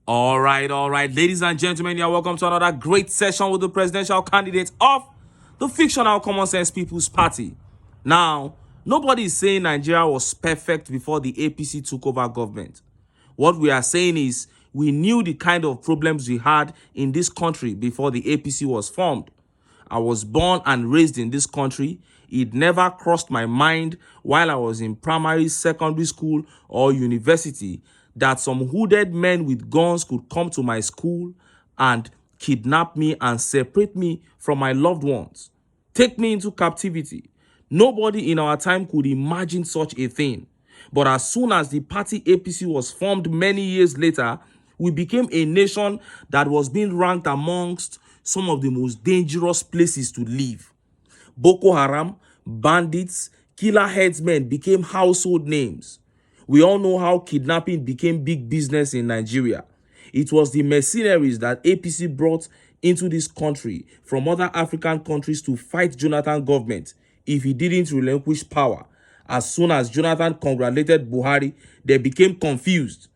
All right, ladies and gentlemen, you're welcome to another great session with the presidential candidate of the fictional Common Sense People's Party. Now, nobody is saying Nigeria was perfect before the APC took over government. What we are saying is we knew the kind of problems we had in this country before the APC was formed. I was born and raised in this country. It never crossed my mind while I was in primary, secondary school, or university that some hooded men with guns could come to my school and kidnap me and separate me from my loved ones, take me into captivity. Nobody in our time could imagine such a thing. But as soon as the party APC was formed many years later, we became a nation that was being ranked amongst some of the most dangerous places to live. Boko Haram, bandits, killer headsmen became household names. We all know how kidnapping became big business in Nigeria. It was the mercenaries that APC brought into this country from other African countries to fight Jonathan government if he didn't relinquish power. As soon as Jonathan congratulated Buhari, they became confused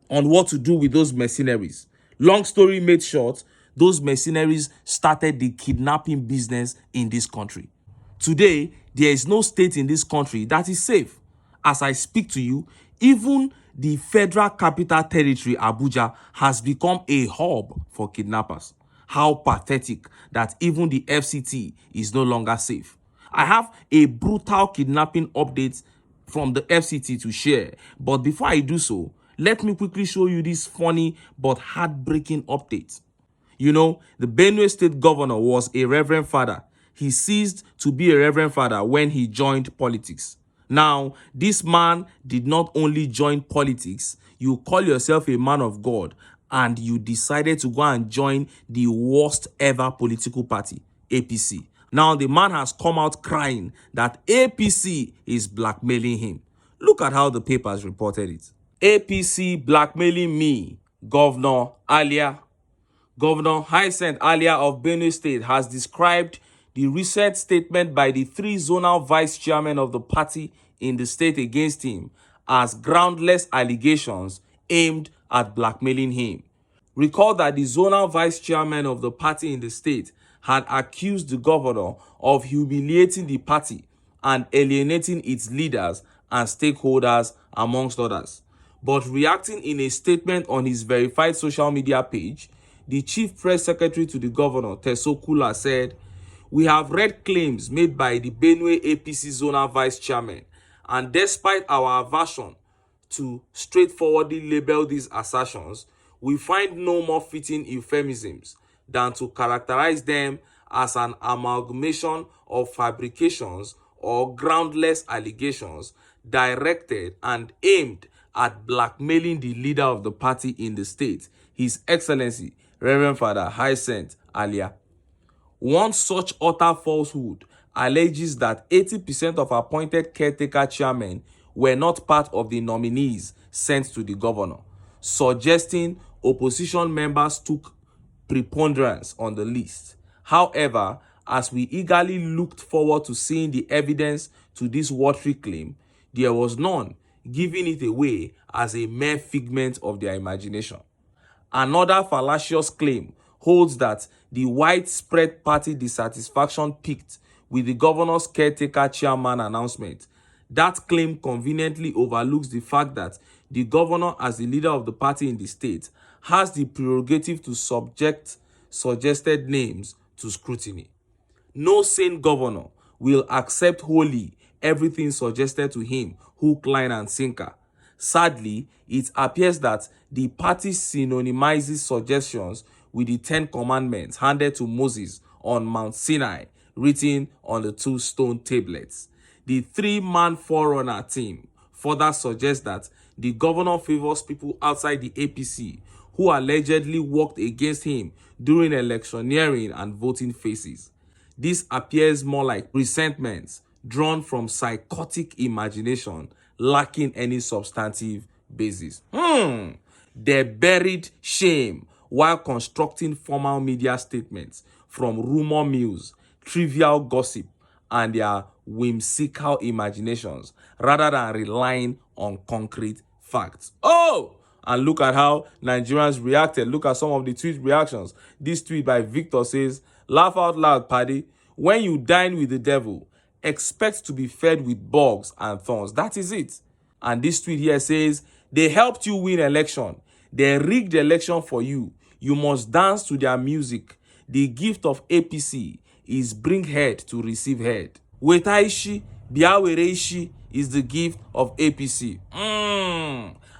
on what to do with those mercenaries. Long story made short, those mercenaries started the kidnapping business in this country. Today, there is no state in this country that is safe. As I speak to you, even the Federal Capital Territory, Abuja, has become a hub for kidnappers. How pathetic that even the F.C.T is no longer safe. I have a brutal kidnapping update from the F.C.T to share, but before I do so, let me quickly show you this funny but heartbreaking update. You know, the Benue state governor was a reverend father. He ceased to be a reverend father when he joined politics. Now, this man did not only join politics, you call yourself a man of God, and you decided to go and join the worst ever political party, APC. Now, the man has come out crying that APC is blackmailing him. Look at how the papers reported it. APC blackmailing me, Governor Alia. Governor Hyacinth Alia of Benue State has described the recent statement by the three zonal vice chairmen of the party in the state against him as groundless allegations aimed at blackmailing him. Recall that the zonal vice chairman of the party in the state had accused the governor of humiliating the party and alienating its leaders and stakeholders, amongst others. But reacting in a statement on his verified social media page, the chief press secretary to the governor, Teso Kula, said, "We have read claims made by the Benue APC zonal vice chairman, and despite our aversion to straightforwardly label these assertions, we find no more fitting euphemisms than to characterize them as an amalgamation of fabrications or groundless allegations directed and aimed at blackmailing the leader of the party in the state, His Excellency Reverend Father Hyacinth Alia. One such utter falsehood alleges that 80% of appointed caretaker chairmen were not part of the nominees sent to the governor, suggesting opposition members took preponderance on the list. However, as we eagerly looked forward to seeing the evidence to this watery claim, there was none, giving it away as a mere figment of their imagination. Another fallacious claim holds that the widespread party dissatisfaction peaked with the governor's caretaker chairman announcement. That claim conveniently overlooks the fact that the governor, as the leader of the party in the state, has the prerogative to subject suggested names to scrutiny. No sane governor will accept wholly everything suggested to him, hook, line, and sinker. Sadly, it appears that the party synonymizes suggestions with the 10 Commandments handed to Moses on Mount Sinai, written on the 2 stone tablets. The three-man forerunner team further suggests that the governor favors people outside the APC who allegedly worked against him during electioneering and voting phases. This appears more like resentments drawn from psychotic imagination, lacking any substantive basis. They buried shame while constructing formal media statements from rumor mills, trivial gossip, and their whimsical imaginations rather than relying on concrete facts. Oh, And look at how Nigerians reacted. Look at some of the tweet reactions. This tweet by Victor says, "Laugh out loud, paddy. When you dine with the devil, expect to be fed with bugs and thorns." That is it. And this tweet here says, "They helped you win election. They rigged the election for you. You must dance to their music. The gift of APC is bring head to receive head. Wetaishi, biawereishi is the gift of APC."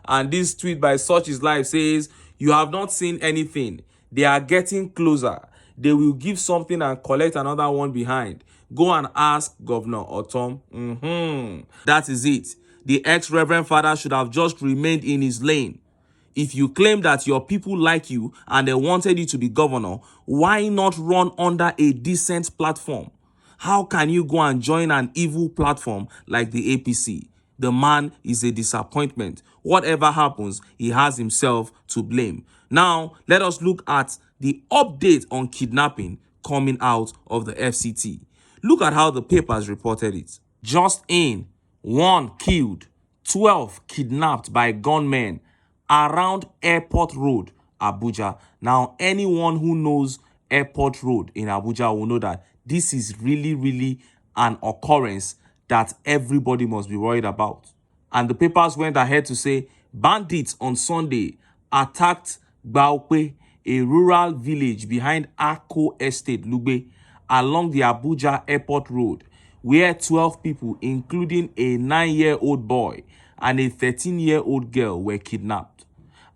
And this tweet by Such is Life says, "You have not seen anything. They are getting closer. They will give something and collect another one behind. Go and ask Governor Otom." That is it. The ex-reverend father should have just remained in his lane. If you claim that your people like you and they wanted you to be governor, why not run under a decent platform? How can you go and join an evil platform like the APC? The man is a disappointment. Whatever happens, he has himself to blame. Now, let us look at the update on kidnapping coming out of the F.C.T. Look at how the papers reported it. Just in, 1 killed, 12 kidnapped by gunmen around Airport Road, Abuja. Now, anyone who knows Airport Road in Abuja will know that this is really an occurrence that everybody must be worried about. And the papers went ahead to say, bandits on Sunday attacked Baukwe, a rural village behind Ako Estate, Lugbe, along the Abuja Airport Road, where 12 people, including a 9-year-old boy and a 13-year-old girl, were kidnapped.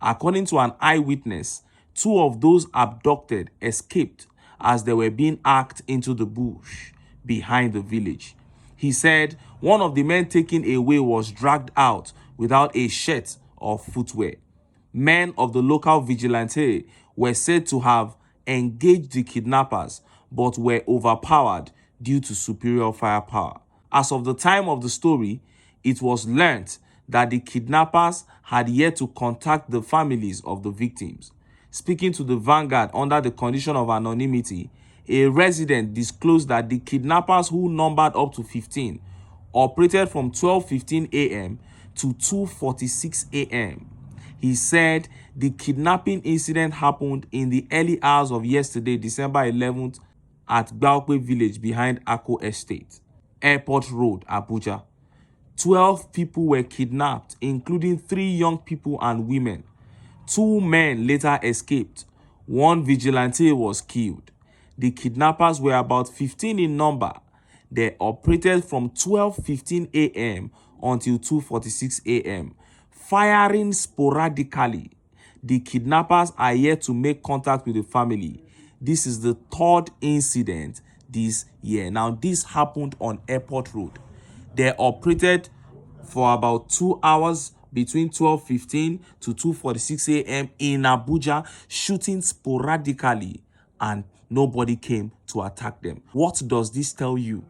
According to an eyewitness, 2 of those abducted escaped as they were being hacked into the bush behind the village. He said one of the men taken away was dragged out without a shirt or footwear. Men of the local vigilante were said to have engaged the kidnappers but were overpowered due to superior firepower. As of the time of the story, it was learnt that the kidnappers had yet to contact the families of the victims. Speaking to the Vanguard under the condition of anonymity, a resident disclosed that the kidnappers, who numbered up to 15, operated from 12:15 a.m. to 2:46 a.m. He said the kidnapping incident happened in the early hours of yesterday, December 11th, at Baukwe village behind Ako Estate, Airport Road, Abuja. 12 people were kidnapped, including 3 young people and women. 2 men later escaped. 1 vigilante was killed. The kidnappers were about 15 in number. They operated from 12:15 a.m. until 2:46 a.m., firing sporadically. The kidnappers are yet to make contact with the family. This is the 3rd incident this year. Now, this happened on Airport Road. They operated for about 2 hours between 12:15 to 2:46 a.m. in Abuja, shooting sporadically, and nobody came to attack them. What does this tell you?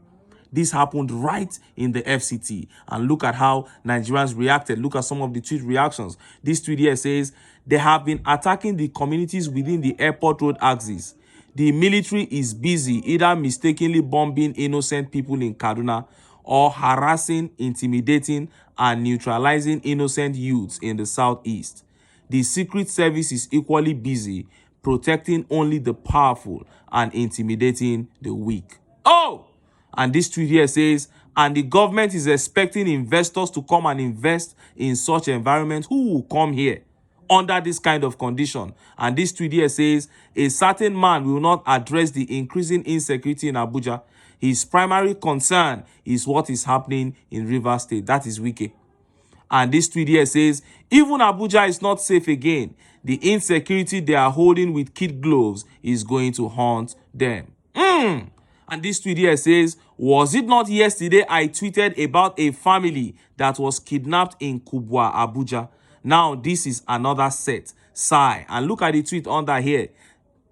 This happened right in the F.C.T. And look at how Nigerians reacted. Look at some of the tweet reactions. This tweet here says, "They have been attacking the communities within the Airport Road axis. The military is busy either mistakenly bombing innocent people in Kaduna or harassing, intimidating, and neutralizing innocent youths in the southeast. The Secret Service is equally busy protecting only the powerful and intimidating the weak." Oh! And this tweet here says, "And the government is expecting investors to come and invest in such environment. Who will come here under this kind of condition?" And this tweet here says, "A certain man will not address the increasing insecurity in Abuja. His primary concern is what is happening in Rivers State." That is Wike. And this tweet here says, "Even Abuja is not safe again. The insecurity they are holding with kid gloves is going to haunt them." And this tweet here says, "Was it not yesterday I tweeted about a family that was kidnapped in Kubwa, Abuja? Now this is another set. Sigh." And look at the tweet under here.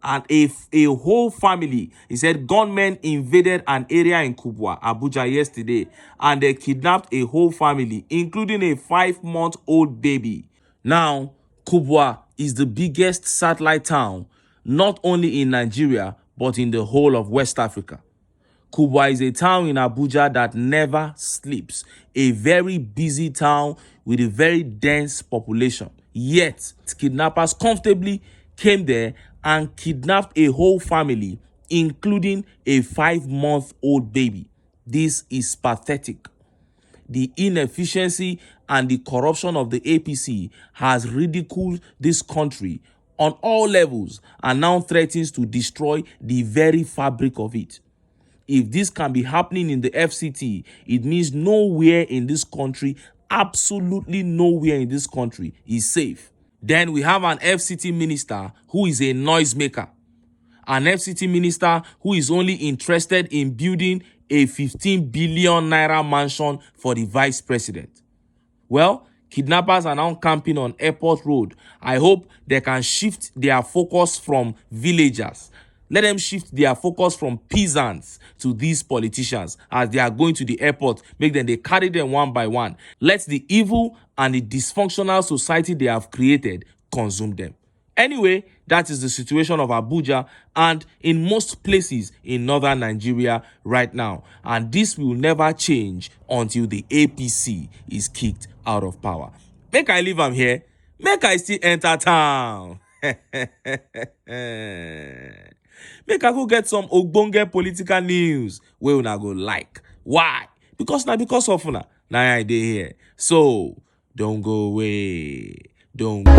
And a whole family, he said, gunmen invaded an area in Kubwa, Abuja yesterday, and they kidnapped a whole family, including a 5-month-old baby. Now, Kubwa is the biggest satellite town, not only in Nigeria, but in the whole of West Africa. Kubwa is a town in Abuja that never sleeps, a very busy town with a very dense population. Yet, kidnappers comfortably came there and kidnapped a whole family, including a 5-month-old baby. This is pathetic. The inefficiency and the corruption of the APC has ridiculed this country on all levels and now threatens to destroy the very fabric of it. If this can be happening in the F.C.T, it means nowhere in this country, absolutely nowhere in this country is safe. Then we have an F.C.T minister who is a noisemaker. An F.C.T minister who is only interested in building a 15 billion naira mansion for the vice president. Well, kidnappers are now camping on Airport Road. I hope they can shift their focus from villagers. Let them shift their focus from peasants to these politicians as they are going to the airport. Make them, they carry them one by one. Let the evil and the dysfunctional society they have created consume them. Anyway, that is the situation of Abuja and in most places in northern Nigeria right now. And this will never change until the APC is kicked out of power. Make I leave am here. Make I still enter town. Make I go get some ogbonge political news wey una go like. Why? Because of una. Now I dey here. So, don't go away. Don't go.